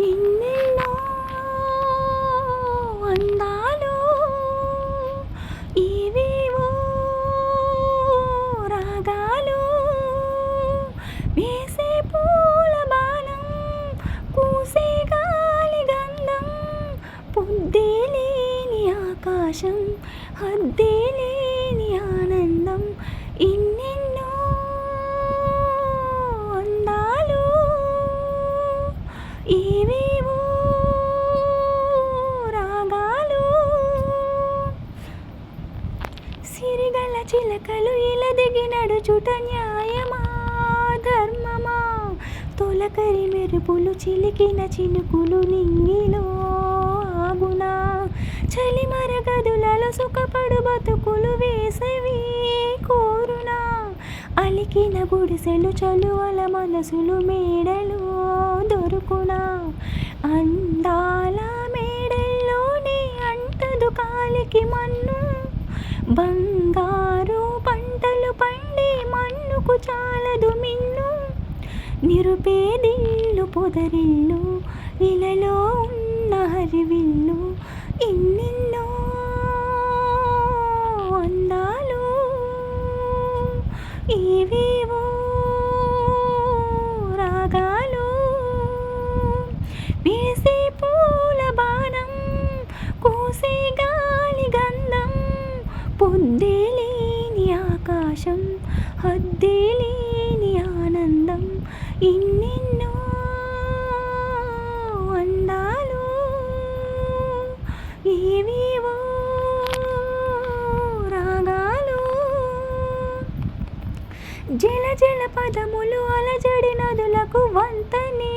ఇన్నెన్నో అందాలు ఇవేవో రాగాలు వేసే పూల బాణం కూసే గాలి గంధం పొద్దే లేని ఆకాశం హద్దే లేని ఆనందం ఇన్నెన్నో అందాలు ఇవేవో రాగాలు సిరిగల చిలకలు ఇలా దిగి నడుచుట న్యాయమా ధర్మమా తొలకరి మెరుపులు చిలికిన చినుకులు నింగిలో ఆగునా చలిమర గదులలో సుఖపడు బతుకులు వేసవి కోరునా అలికిన గుడిసెలు చలువల మనసులు మేడలు దొరుకునా అందాల మేడల్లోనే అంటదు కాలికి మన్ను బంగారు పంటలు పండే మన్నుకు చాలదు మిన్ను నిరుపేదిల్లు పొదరిల్లు ఇలలో ఉన్న హరివిల్లు ఇన్నెన్నో అందాలు ఇవేవో రాగాలు వేసే పూల బాణం కూసే గాలి గంధం పొద్దే లేని ఆకాశం హద్దే లేని ఆనందం ఇన్నెన్నో అందాలు ఇవేవో రాగాలు జల జల పదములు అలజడి నదులకు వంతనే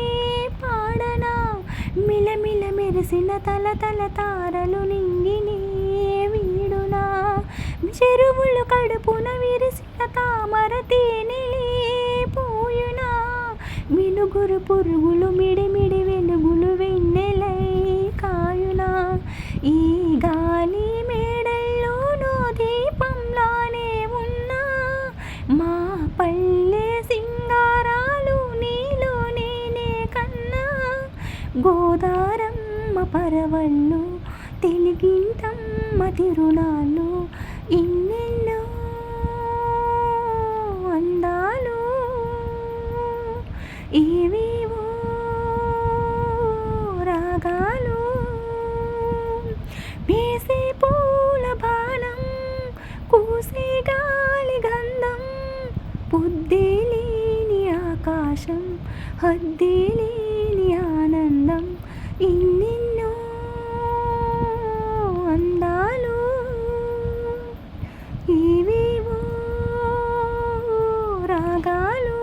పాడనా మిలమిల మెరిసిన తల తల తారలు నింగిని వీడునా చెరువులు కడుపున విరిసిన తామర తేనెలే పోయునా మినుగురు పురుగులు మిడిమిడి వెలుగులు వెన్నెలై కాయునా ఈ గాలి మేడల్లోనో దీపంలానే ఉన్నా మా పల్లె సింగారాలు నీలో నేనే కన్నా గోదారమ్మ పరవళ్ళు తెలుగింటమ్మ తిరునాళ్ళు ఇన్నెన్నో అందాలు ఇవేవో రాగాలు వేసే పూల బాణం కూసే గాలి గంధం పొద్దే లేని ఆకాశం హద్దే లేని ఆనందం ఇన్నెన్నో అందాలు ఇవేవో రాగాలు